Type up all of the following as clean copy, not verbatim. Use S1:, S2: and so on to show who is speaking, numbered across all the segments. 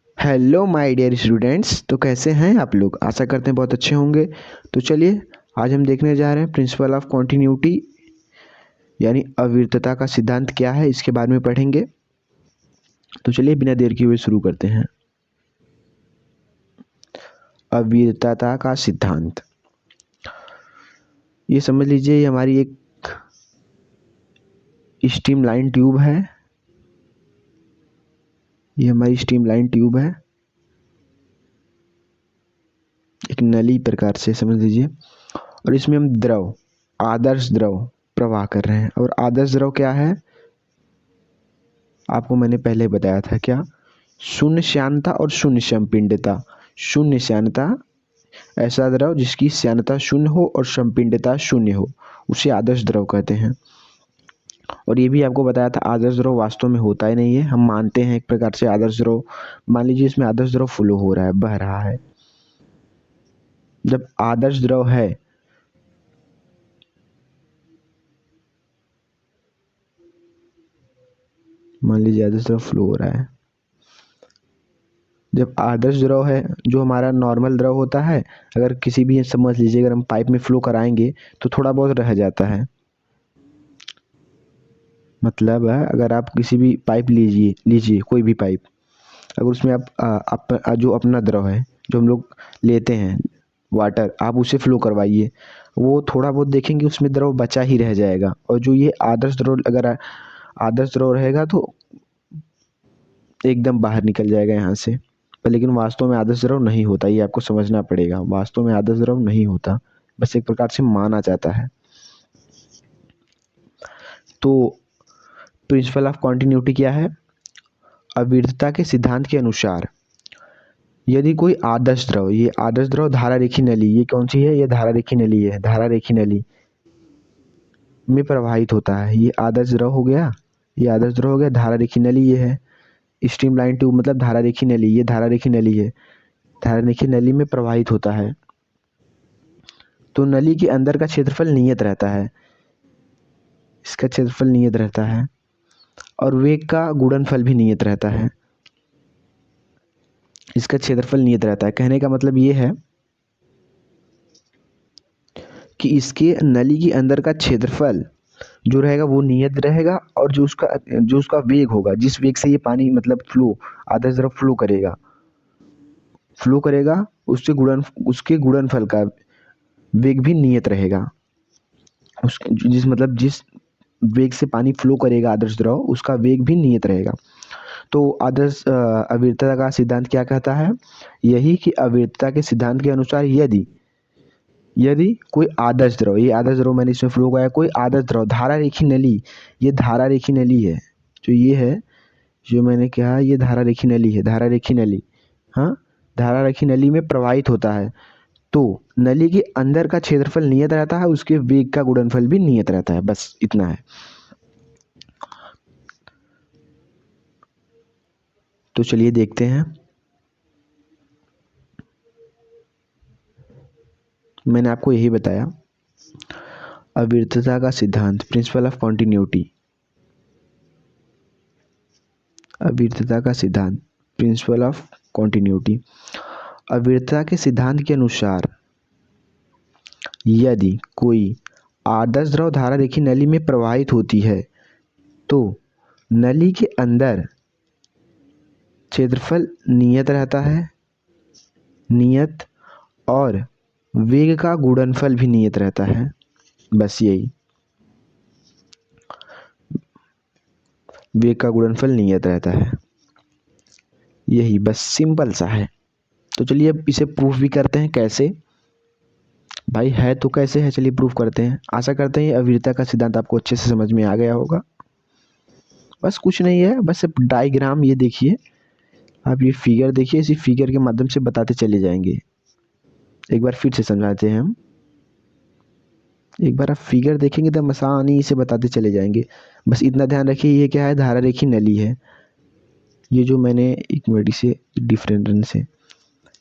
S1: Hello my dear students. तो कैसे हैं आप लोग? आशा करते हैं बहुत अच्छे होंगे। तो चलिए आज हम देखने जा रहे हैं प्रिंसिपल ऑफ कॉन्टिन्यूटी यानी अविरतता का सिद्धांत क्या है, इसके बारे में पढ़ेंगे। तो चलिए बिना देर किए हुए शुरू करते हैं। अविरतता का सिद्धांत, ये समझ लीजिए ये हमारी एक स्टीम लाइन ट्यूब है। ये हमारी स्टीम लाइन ट्यूब है, एक नली प्रकार से समझ लीजिए। और इसमें हम द्रव, आदर्श द्रव प्रवाह कर रहे हैं। और आदर्श द्रव क्या है आपको मैंने पहले बताया था, क्या? शून्य श्यानता और शून्य संपिंडता। शून्य श्यानता, ऐसा द्रव जिसकी श्यानता शून्य हो और संपिंडता शून्य हो, उसे आदर्श द्रव कहते हैं। और ये भी आपको बताया था आदर्श द्रव वास्तव में होता ही नहीं है, हम मानते हैं एक प्रकार से आदर्श द्रव। मान लीजिए इसमें आदर्श द्रव फ्लो हो रहा है, बह रहा है। जब आदर्श द्रव है मान लीजिए आदर्श द्रव फ्लो हो रहा है, जब आदर्श द्रव है जो हमारा नॉर्मल द्रव होता है, अगर किसी भी समझ लीजिए अगर हम पाइप में फ्लो कराएंगे तो थोड़ा बहुत रह जाता है। मतलब है अगर आप किसी भी पाइप लीजिए लीजिए कोई भी पाइप, अगर उसमें जो अपना द्रव है जो हम लोग लेते हैं वाटर, आप उसे फ्लो करवाइए, वो थोड़ा बहुत देखेंगे उसमें द्रव बचा ही रह जाएगा। और जो ये आदर्श द्रव, अगर आदर्श द्रव रहेगा तो एकदम बाहर निकल जाएगा यहाँ से। पर लेकिन वास्तव में आदर्श द्रव नहीं होता, ये आपको समझना पड़ेगा। वास्तव में आदर्श द्रव नहीं होता, बस एक प्रकार से माना जाता है। तो प्रिंसिपल ऑफ कॉन्टिन्यूटी क्या है? अविरतता के सिद्धांत के अनुसार यदि कोई आदर्श द्रव, ये आदर्श द्रव धारा रेखी नली, ये कौन सी है? ये धारा रेखी नली है। धारा रेखी नली में प्रवाहित होता है, ये आदर्श द्रव हो गया। ये आदर्श द्रव हो गया। धारा रेखी नली ये है, स्ट्रीम लाइन ट्यूब मतलब धारा रेखी नली, ये धारा रेखी नली है। धारा रेखी नली में प्रवाहित होता है। तो नली के अंदर का क्षेत्रफल नियत रहता है, इसका क्षेत्रफल नियत रहता है। और वेग का गुणनफल भी नियत रहता है, इसका क्षेत्रफल नियत रहता है। कहने का मतलब ये है कि इसके नली के अंदर का क्षेत्रफल जो रहेगा वो नियत रहेगा। और जो उसका वेग होगा, जिस वेग से ये पानी मतलब फ्लो, आदर्श द्रव फ्लो करेगा, उसके गुणनफल का वेग भी नियत रहेगा। जिस वेग से पानी फ्लो करेगा आदर्श द्रव, उसका वेग भी नियत रहेगा। तो अविरतता का सिद्धांत क्या कहता है? यही कि अविरतता के सिद्धांत के अनुसार यदि यदि कोई आदर्श द्रव, ये आदर्श द्रव मैंने इसमें फ्लो कराया, कोई आदर्श द्रव धारा रेखी नली, ये धारा रेखी नली है, जो ये है, जो मैंने कहा ये धारा रेखी नली है, धारा रेखी नली। हाँ, धारा रेखी नली में प्रवाहित होता है। तो नली के अंदर का क्षेत्रफल नियत रहता है, उसके वेग का गुणनफल भी नियत रहता है, बस इतना है। तो चलिए देखते हैं। मैंने आपको यही बताया अविरतता का सिद्धांत, प्रिंसिपल ऑफ कॉन्टिन्यूटी। अविरतता का सिद्धांत, प्रिंसिपल ऑफ कॉन्टिन्यूटी। अविरतता के सिद्धांत के अनुसार यदि कोई आदर्श द्रव धारा रेखी नली में प्रवाहित होती है तो नली के अंदर क्षेत्रफल नियत रहता है, नियत, और वेग का गुणनफल भी नियत रहता है, बस यही। वेग का गुणनफल नियत रहता है, यही बस सिंपल सा है। तो चलिए अब इसे प्रूफ भी करते हैं। कैसे भाई? है तो कैसे है, चलिए प्रूफ करते हैं। आशा करते हैं ये अविरतता का सिद्धांत आपको अच्छे से समझ में आ गया होगा। बस कुछ नहीं है, बस सिर्फ डायग्राम ये देखिए, आप ये फिगर देखिए, इसी फिगर के माध्यम से बताते चले जाएंगे। एक बार फिर से समझाते हैं हम। एक बार आप फिगर देखेंगे तो हम आसानी से बताते चले जाएंगे। बस इतना ध्यान रखिए, ये क्या है? धारा रेखी नली है। ये जो मैंने एक मिनट से डिफरेंट रन से,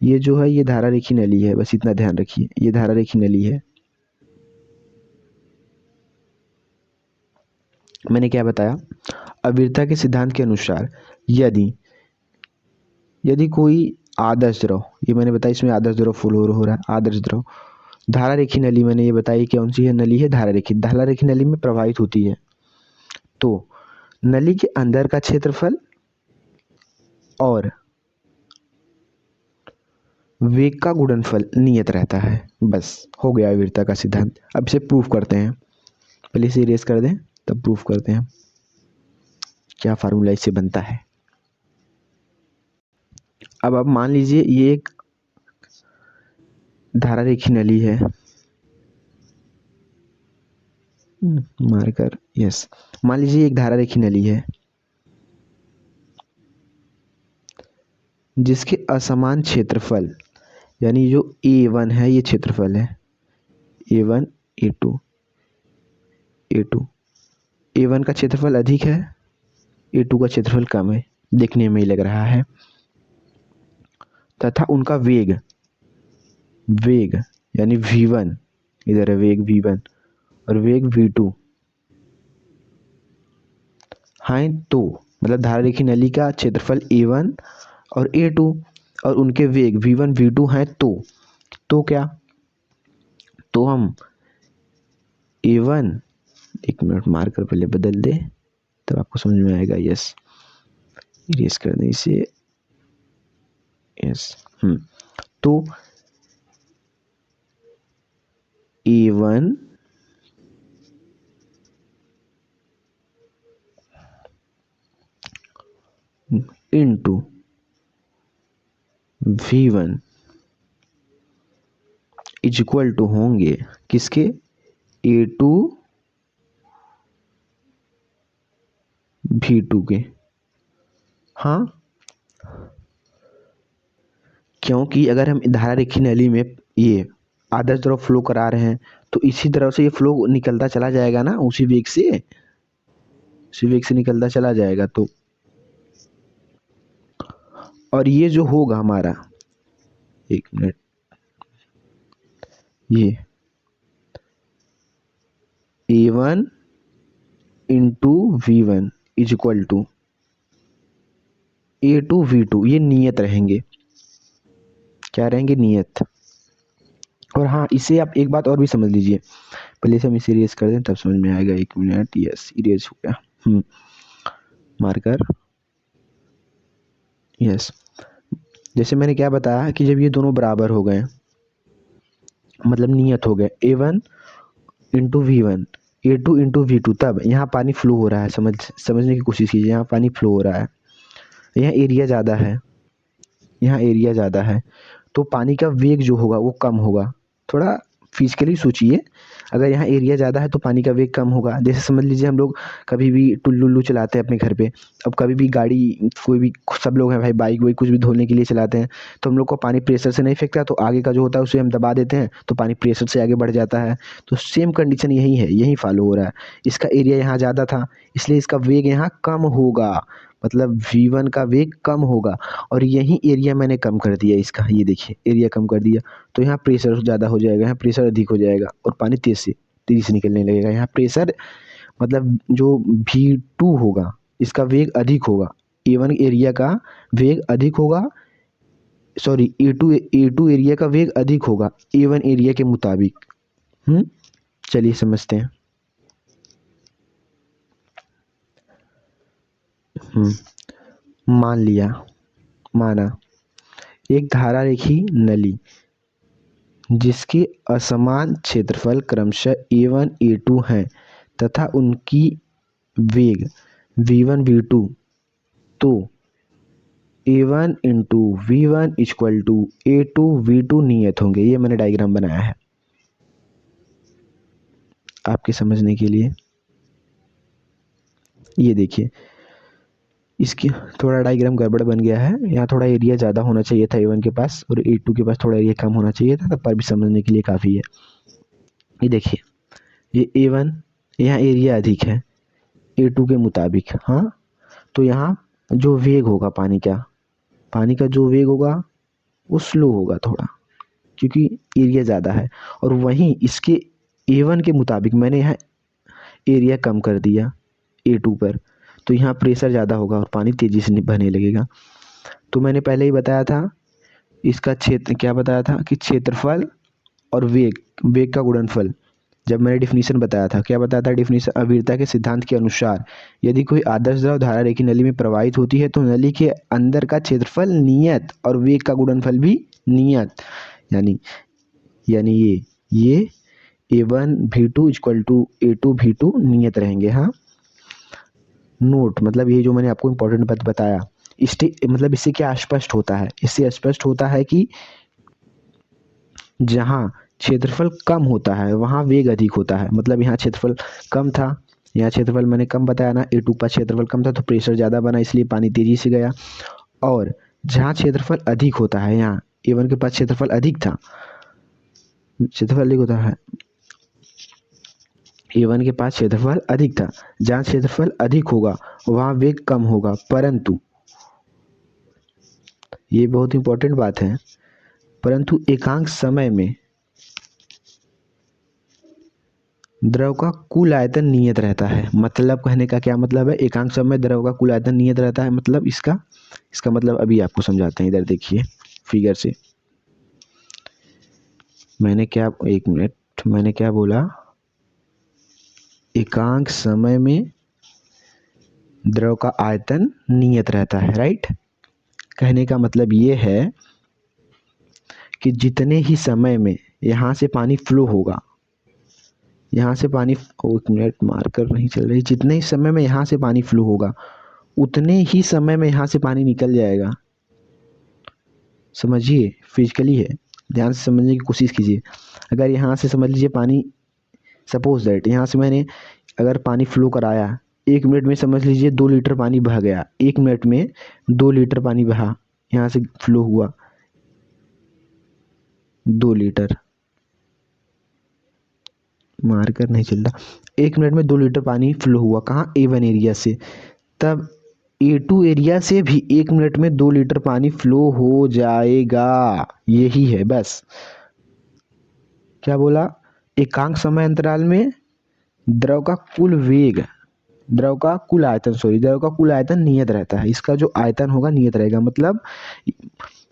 S1: ये जो है ये धारा रेखी नली है, बस इतना ध्यान रखिए, ये धारा रेखी नली है। मैंने क्या बताया? अविरतता के सिद्धांत के अनुसार यदि यदि कोई आदर्श द्रव, ये मैंने बताया इसमें आदर्श द्रव फ्लो हो रहा है, आदर्श द्रव धारा रेखी नली मैंने ये बताई कौन सी है नली है, धारा रेखी नली में प्रवाहित होती है। तो नली के अंदर का क्षेत्रफल और वेग का गुणनफल नियत रहता है। बस हो गया विरता का सिद्धांत। अब इसे प्रूफ करते हैं, पहले इसे इरेज कर दें तब प्रूफ करते हैं क्या फार्मूला इससे बनता है। अब आप मान लीजिए ये एक धारा रेखी नली है, मार्कर यस, मान लीजिए एक धारा रेखी नली है जिसके असमान क्षेत्रफल, यानी जो A1 है ये क्षेत्रफल है, A1 A2 A2, A1 का क्षेत्रफल अधिक है, A2 का क्षेत्रफल कम है, देखने में ही लग रहा है, तथा उनका वेग यानी V1, इधर है वेग V1 और वेग V2 है। तो मतलब धारा रेखी नली का क्षेत्रफल A1 और A2 और उनके वेग V1 V2 हैं। तो क्या, तो हम A1, एक मिनट मार्कर पहले बदल दे तो आपको समझ में आएगा। यस, इरेज कर दें इसे, यस। तो A1 into V1 is equal to होंगे किसके, A2 V2 के। हाँ, क्योंकि अगर हम धारा रेखी नली में ये आदर्श द्रव फ्लो करा रहे हैं तो इसी तरह से ये फ्लो निकलता चला जाएगा ना, उसी वेग से निकलता चला जाएगा। तो और ये जो होगा हमारा, एक मिनट, ये A1 into V1 is equal to A2 V2, ये नियत रहेंगे। क्या रहेंगे, नियत। और हाँ, इसे आप एक बात और भी समझ लीजिए, पहले से हम इसे इरेज कर दें तब समझ में आएगा। एक मिनट, यस, इरेज हो गया। Marker yes. जैसे मैंने क्या बताया कि जब ये दोनों बराबर हो गए, मतलब नियत हो गए, A1 into V1 A2 into V2, तब यहाँ पानी फ्लो हो रहा है। समझने की कोशिश कीजिए, यहाँ पानी फ्लो हो रहा है, यहाँ एरिया ज़्यादा है, यहाँ एरिया ज़्यादा है, तो पानी का वेग जो होगा वो कम होगा। थोड़ा फिजिकली सोचिए, अगर यहाँ एरिया ज़्यादा है तो पानी का वेग कम होगा। जैसे समझ लीजिए हम लोग कभी भी टुल्लू चलाते हैं अपने घर पे, अब कभी भी गाड़ी, कोई भी, सब लोग हैं भाई, बाइक वाइक कुछ भी धोने के लिए चलाते हैं, तो हम लोग को पानी प्रेशर से नहीं फेंकता, तो आगे का जो होता है उसे हम दबा देते हैं तो पानी प्रेशर से आगे बढ़ जाता है। तो सेम कंडीशन यही है, यही फॉलो हो रहा है। इसका एरिया यहाँ ज़्यादा था इसलिए इसका वेग यहाँ कम होगा, मतलब V1 का वेग कम होगा। और यही एरिया मैंने कम कर दिया इसका, ये देखिए एरिया कम कर दिया, तो यहाँ प्रेशर ज़्यादा हो जाएगा, यहाँ प्रेशर अधिक हो जाएगा और पानी तेज़ी से निकलने लगेगा। यहाँ प्रेशर मतलब जो V2 होगा इसका वेग अधिक होगा, A1 एरिया का वेग अधिक होगा, सॉरी A2 एरिया का वेग अधिक होगा A1 एरिया के मुताबिक। चलिए समझते हैं। माना एक धारा रेखी नली जिसके असमान क्षेत्रफल क्रमशः A1 A2 हैं तथा उनकी वेग V1 V2, तो A1 into V1 equal to A2 V2 नियत होंगे। ये मैंने डायग्राम बनाया है आपके समझने के लिए। ये देखिए, इसकी थोड़ा डायग्राम गड़बड़ बन गया है, यहाँ थोड़ा एरिया ज़्यादा होना चाहिए था A1 के पास और A2 के पास थोड़ा एरिया कम होना चाहिए था, तब पर भी समझने के लिए काफ़ी है। ये देखिए, ये A1, यहाँ एरिया अधिक है A2 के मुताबिक। हाँ, तो यहाँ जो वेग होगा पानी का जो वेग होगा वो स्लो होगा थोड़ा, क्योंकि एरिया ज़्यादा है। और वहीं इसके A1 के मुताबिक मैंने यहाँ एरिया कम कर दिया A2 पर, तो यहाँ प्रेशर ज़्यादा होगा और पानी तेज़ी से बहने लगेगा। तो मैंने पहले ही बताया था इसका क्षेत्र, क्या बताया था कि क्षेत्रफल और वेग, वेग का गुणनफल। जब मैंने डिफिनीशन बताया था, क्या बताया था डिफिनीशन, अविरता के सिद्धांत के अनुसार यदि कोई आदर्श द्रव धारा रेखी नली में प्रवाहित होती है तो नली के अंदर का क्षेत्रफल नियत और वेग का गुणनफल भी नियत, यानी यानी ये A1 V2 equal to A2 V2 नियत रहेंगे। हाँ, नोट मतलब ये जो मैंने आपको इम्पोर्टेंट बात बताया, इससे मतलब इससे क्या स्पष्ट होता है, इससे स्पष्ट होता है कि जहाँ क्षेत्रफल कम होता है वहाँ वेग अधिक होता है। मतलब यहाँ क्षेत्रफल कम था, यहाँ क्षेत्रफल मैंने कम बताया ना, A2 का क्षेत्रफल कम था तो प्रेशर ज़्यादा बना, इसलिए पानी तेजी से गया। और जहाँ क्षेत्रफल अधिक होता है, यहाँ A1 के पास क्षेत्रफल अधिक था, क्षेत्रफल अधिक होता है, A1 के पास क्षेत्रफल अधिक था, जहाँ क्षेत्रफल अधिक होगा वहाँ वेग कम होगा। परंतु ये बहुत इंपॉर्टेंट बात है, परंतु एकांक समय में द्रव का कुल आयतन नियत रहता है। मतलब कहने का क्या मतलब है, एकांक समय में द्रव का कुल आयतन नियत रहता है, मतलब इसका मतलब अभी आपको समझाते हैं। इधर देखिए फिगर से, मैंने क्या, एक मिनट, मैंने क्या बोला, एकांक समय में द्रव का आयतन नियत रहता है, राइट। कहने का मतलब ये है कि जितने ही समय में यहाँ से पानी फ्लो होगा, यहाँ से पानी, एक मिनट मार्कर नहीं चल रही, जितने ही समय में यहाँ से पानी फ्लो होगा उतने ही समय में यहाँ से पानी निकल जाएगा। समझिए, फिजिकली है, ध्यान से समझने की कोशिश कीजिए। अगर यहाँ से समझ लीजिए पानी, सपोज दैट यहाँ से मैंने अगर पानी फ्लो कराया, 1 मिनट में समझ लीजिए 2 लीटर पानी बह गया, 1 मिनट में 2 लीटर पानी बहा, यहाँ से फ्लो हुआ 2 लीटर, मार्कर नहीं चल रहा, 1 मिनट में 2 लीटर पानी फ्लो हुआ, कहाँ, A1 एरिया से। तब A2 एरिया से भी 1 मिनट में 2 लीटर पानी फ्लो हो जाएगा। यही है बस। क्या बोला, एकांक समय अंतराल में द्रव का कुल वेग, द्रव का कुल आयतन, सॉरी, द्रव का कुल आयतन नियत रहता है। इसका जो आयतन होगा नियत रहेगा,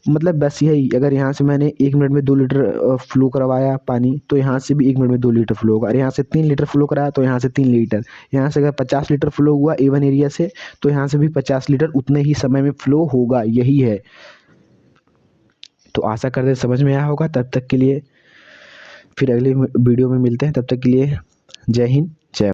S1: मतलब बस यही, अगर यहाँ से मैंने 1 मिनट में 2 लीटर फ्लो करवाया पानी, तो यहाँ से भी 1 मिनट में 2 लीटर फ्लो होगा। और यहाँ से 3 लीटर फ्लो कराया तो यहाँ से 3 लीटर, यहाँ से अगर 50 लीटर फ्लो हुआ A1 एरिया से तो यहाँ से भी 50 लीटर उतने ही समय में फ्लो होगा। यही है। तो आशा करते समझ में आया होगा। तब तक के लिए फिर अगले वीडियो में मिलते हैं, तब तक के लिए जय हिंद।